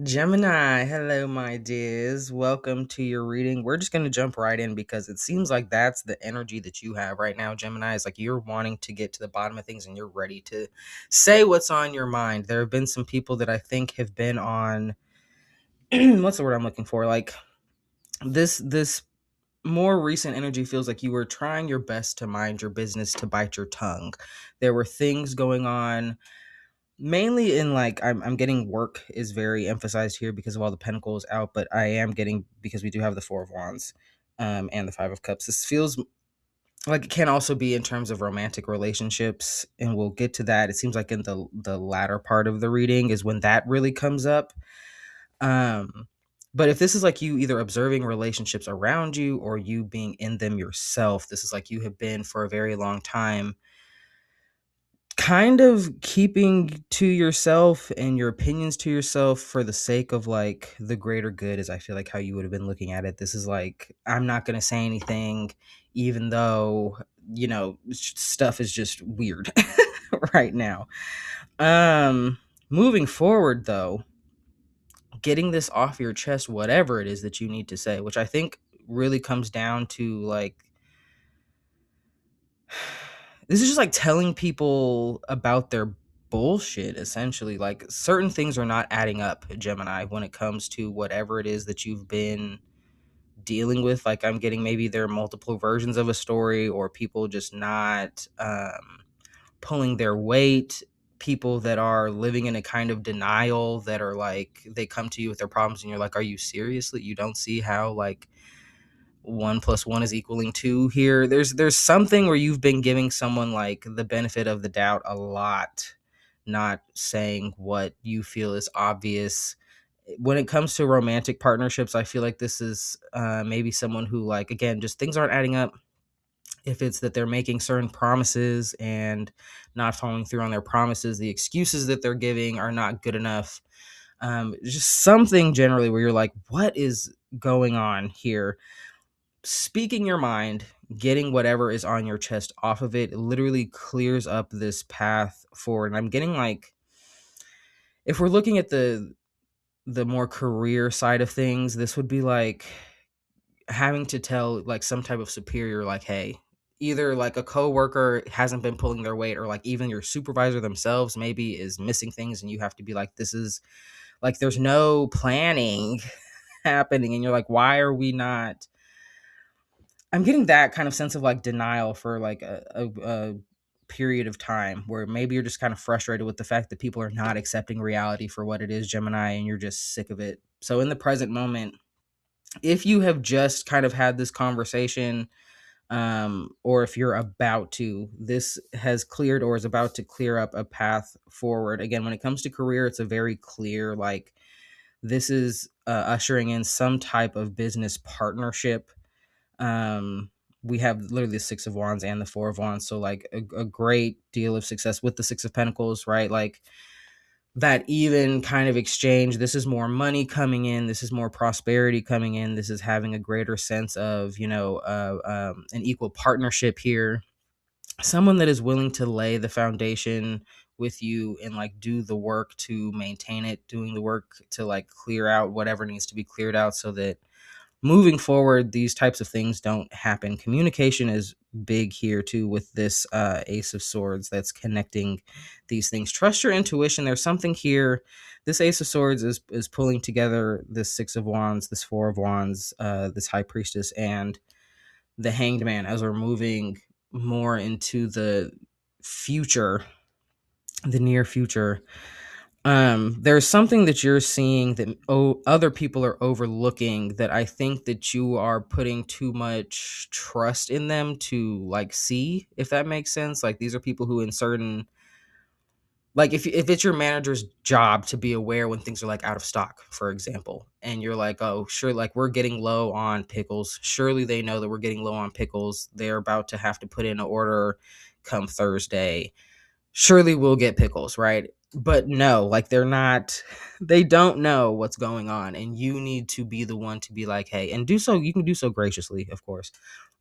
Gemini, hello, my dears. Welcome to your reading. We're just going to jump right in because it seems like that's the energy that you have right now, Gemini. Is like you're wanting to get to the bottom of things and you're ready to say what's on your mind. There have been some people that I think have been on what's the word I'm looking for? Like this more recent energy feels like you were trying your best to mind your business, to bite your tongue. There were things going on mainly in like I'm getting work is very emphasized here because of all the pentacles out, but I am getting, because we do have the four of wands and the five of cups, this feels like it can also be in terms of romantic relationships, and we'll get to that. It seems like in the latter part of the reading is when that really comes up. But if this is like you either observing relationships around you or you being in them yourself, this is like you have been for a very long time kind of keeping to yourself and your opinions to yourself for the sake of like the greater good, is I feel like how you would have been looking at it. This is like, I'm not going to say anything even though, stuff is just weird right now. Moving forward though, getting this off your chest, whatever it is that you need to say, which I think really comes down to like, this is just like telling people about their bullshit, essentially. Like certain things are not adding up, Gemini, when it comes to whatever it is that you've been dealing with. Like I'm getting, maybe there are multiple versions of a story, or people just not pulling their weight, people that are living in a kind of denial, that are like, they come to you with their problems and you're like, are you seriously, you don't see how like 1 + 1 is equaling 2 here? There's something where you've been giving someone like the benefit of the doubt a lot, not saying what you feel is obvious. When it comes to romantic partnerships, I feel like this is maybe someone who, like, again, just things aren't adding up. If it's that they're making certain promises and not following through on their promises, the excuses that they're giving are not good enough. Just something generally where you're like, what is going on here? Speaking your mind, getting whatever is on your chest off of it, literally clears up this path forward. And I'm getting like, if we're looking at the more career side of things, this would be like having to tell like some type of superior, like, hey, either like a coworker hasn't been pulling their weight, or like even your supervisor themselves maybe is missing things, and you have to be like, this is like, there's no planning happening, and you're like, why are we not? I'm getting that kind of sense of like denial for like a period of time, where maybe you're just kind of frustrated with the fact that people are not accepting reality for what it is, Gemini, and you're just sick of it. So in the present moment, if you have just kind of had this conversation, or if you're about to, this has cleared or is about to clear up a path forward. Again, when it comes to career, it's a very clear, like, this is ushering in some type of business partnership. We have literally the Six of Wands and the Four of Wands, so like a great deal of success with the Six of Pentacles, right? Like that even kind of exchange. This is more money coming in, this is more prosperity coming in, this is having a greater sense of, an equal partnership here. Someone that is willing to lay the foundation with you and like do the work to maintain it, doing the work to like clear out whatever needs to be cleared out, so that moving forward these types of things don't happen. Communication is big here too, with this Ace of Swords that's connecting these things. Trust your intuition. There's something here. This Ace of Swords is pulling together this Six of Wands, this Four of Wands, this High Priestess, and the Hanged Man, as we're moving more into the future, the near future. There's something that you're seeing that other people are overlooking, that I think that you are putting too much trust in them to like see, if that makes sense. Like these are people who in certain, like if it's your manager's job to be aware when things are like out of stock, for example, and you're like, oh sure, like we're getting low on pickles, surely they know that we're getting low on pickles, they're about to have to put in an order come Thursday, surely we'll get pickles, right? But no, like they're not, they don't know what's going on, and you need to be the one to be like, hey, and do so, you can do so graciously, of course,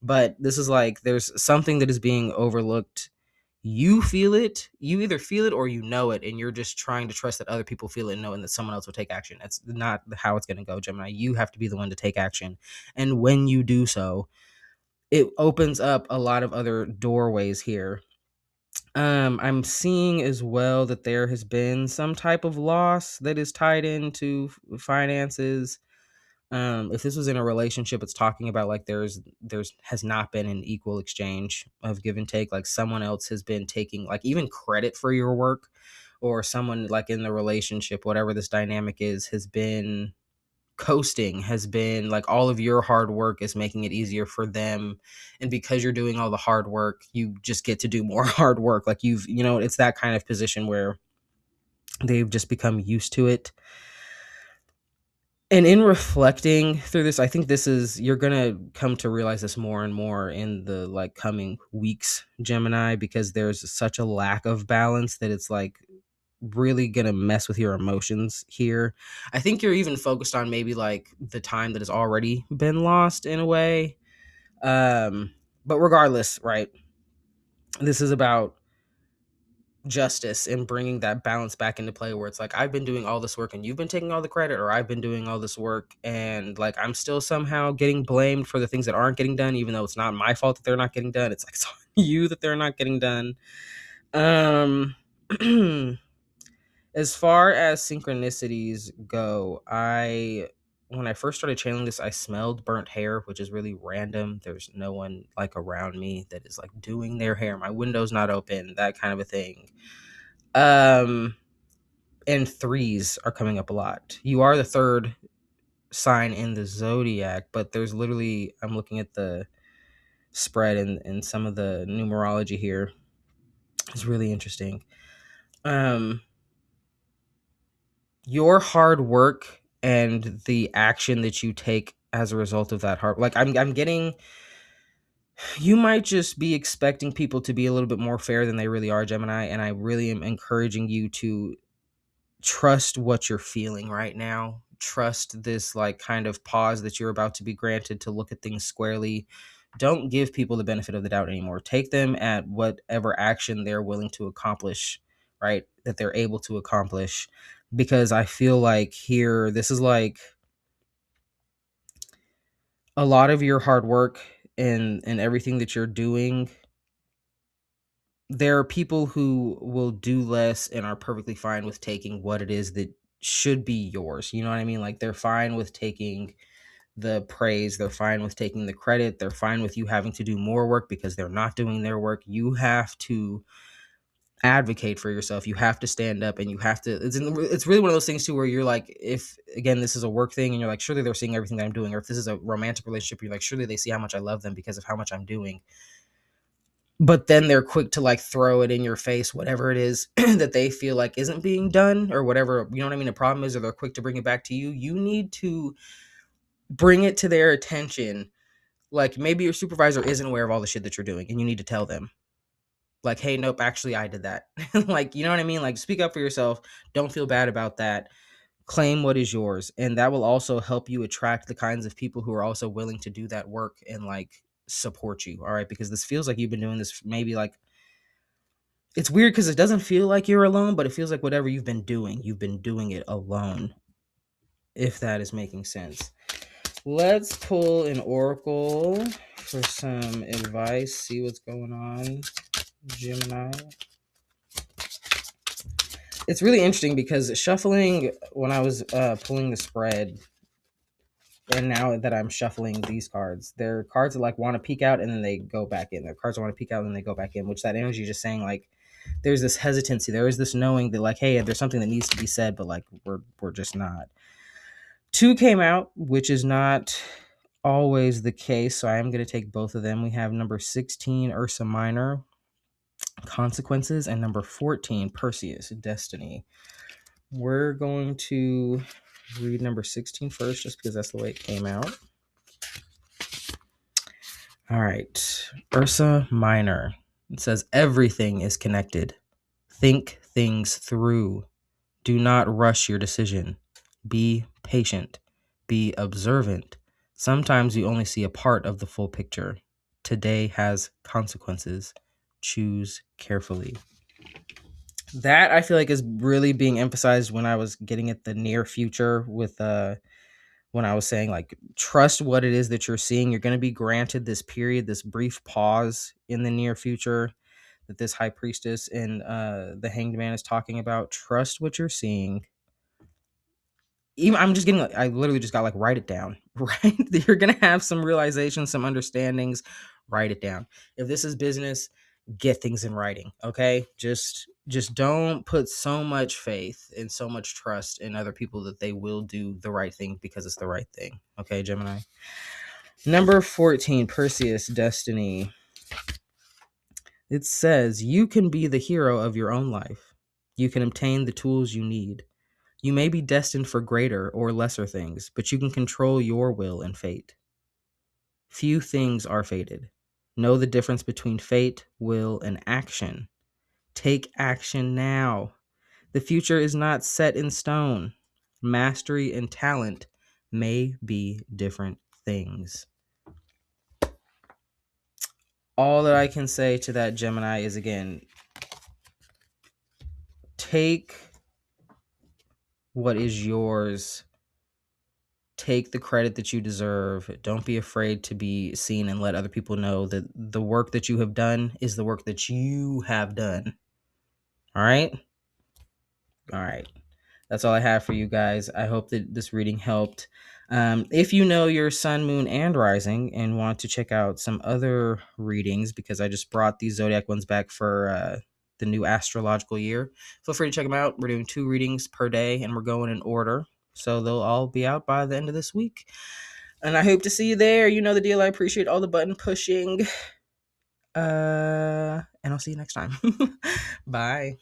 but this is like, there's something that is being overlooked You feel it. You either feel it or you know it, and you're just trying to trust that other people feel it and knowing that someone else will take action. That's not how it's going to go, Gemini. You have to be the one to take action. And when you do so, it opens up a lot of other doorways here. I'm seeing as well that there has been some type of loss that is tied into finances. If this was in a relationship, it's talking about like there's has not been an equal exchange of give and take. Like someone else has been taking like even credit for your work, or someone like in the relationship, whatever this dynamic is, has been coasting, has been like all of your hard work is making it easier for them, and because you're doing all the hard work, you just get to do more hard work. Like it's that kind of position where they've just become used to it. And in reflecting through this, I think you're going to come to realize this more and more in the like coming weeks, Gemini, because there's such a lack of balance that it's like really going to mess with your emotions here. I think you're even focused on maybe like the time that has already been lost in a way. But regardless, right? This is about justice and bringing that balance back into play where it's like I've been doing all this work and you've been taking all the credit, or I've been doing all this work and like I'm still somehow getting blamed for the things that aren't getting done, even though it's not my fault that they're not getting done. It's like it's on you that they're not getting done. um as far as synchronicities go, when I first started channeling this, I smelled burnt hair, which is really random. There's no one like around me that is like doing their hair. My window's not open, that kind of a thing. um and threes are coming up a lot. You are the third sign in the zodiac, but there's literally, I'm looking at the spread and some of the numerology here. It's really interesting. Your hard work and the action that you take as a result of that hard, like I'm getting, you might just be expecting people to be a little bit more fair than they really are, Gemini, and I really am encouraging you to trust what you're feeling right now. Trust this like kind of pause that you're about to be granted to look at things squarely. Don't give people the benefit of the doubt anymore. Take them at whatever action they're willing to accomplish, right? That they're able to accomplish. Because I feel like here, this is like a lot of your hard work and everything that you're doing. There are people who will do less and are perfectly fine with taking what it is that should be yours. You know what I mean? Like they're fine with taking the praise, they're fine with taking the credit, they're fine with you having to do more work because they're not doing their work. You have to advocate for yourself. You have to stand up, and you have to, it's really one of those things too where you're like, if again this is a work thing and you're like, surely they're seeing everything that I'm doing, or if this is a romantic relationship, you're like, surely they see how much I love them because of how much I'm doing. But then they're quick to like throw it in your face, whatever it is that they feel like isn't being done, or whatever, you know what I mean, the problem is, or they're quick to bring it back to you. You need to bring it to their attention. Like maybe your supervisor isn't aware of all the shit that you're doing, and you need to tell them like, hey, nope, actually I did that. Like, you know what I mean? Like speak up for yourself. Don't feel bad about that. Claim what is yours, and that will also help you attract the kinds of people who are also willing to do that work and like support you. All right, because this feels like you've been doing this maybe like, it's weird because it doesn't feel like you're alone, but it feels like whatever you've been doing it alone, if that is making sense. Let's pull an oracle for some advice, see what's going on, Gemini. It's really interesting because shuffling, when I was pulling the spread, and now that I'm shuffling these cards, they're cards that like want to peek out and then they go back in. They're cards that want to peek out and then they go back in, which that energy is just saying like there's this hesitancy, there is this knowing that like, hey, there's something that needs to be said, but like we're just not. Two came out, which is not always the case, so I am going to take both of them. We have number 16, Ursa Minor, Consequences, and number 14, Perseus, Destiny. We're going to read number 16 first, just because that's the way it came out. All right. Ursa Minor. It says, everything is connected. Think things through. Do not rush your decision. Be patient. Be observant. Sometimes you only see a part of the full picture. Today has consequences. Choose carefully. That I feel like is really being emphasized when I was getting at the near future with when I was saying like trust what it is that you're seeing. You're going to be granted this period, this brief pause in the near future that this high priestess and the hanged man is talking about. Trust what you're seeing. Even I'm just getting, I literally just got like, write it down, right? You're going to have some realizations, some understandings. Write it down. If this is business, get things in writing. Okay. Just don't put so much faith and so much trust in other people that they will do the right thing because it's the right thing. Okay, Gemini. Number 14, Perseus, Destiny. It says, you can be the hero of your own life. You can obtain the tools you need. You may be destined for greater or lesser things, but you can control your will and fate. Few things are fated. Know the difference between fate, will, and action. Take action now. The future is not set in stone. Mastery and talent may be different things. All that I can say to that, Gemini, is again, take what is yours. Take the credit that you deserve. Don't be afraid to be seen and let other people know that the work that you have done is the work that you have done. All right? All right. That's all I have for you guys. I hope that this reading helped. If you know your sun, moon, and rising and want to check out some other readings, because I just brought these zodiac ones back for the new astrological year, feel free to check them out. We're doing 2 readings per day, and we're going in order. So they'll all be out by the end of this week. And I hope to see you there. You know the deal. I appreciate all the button pushing. And I'll see you next time. Bye.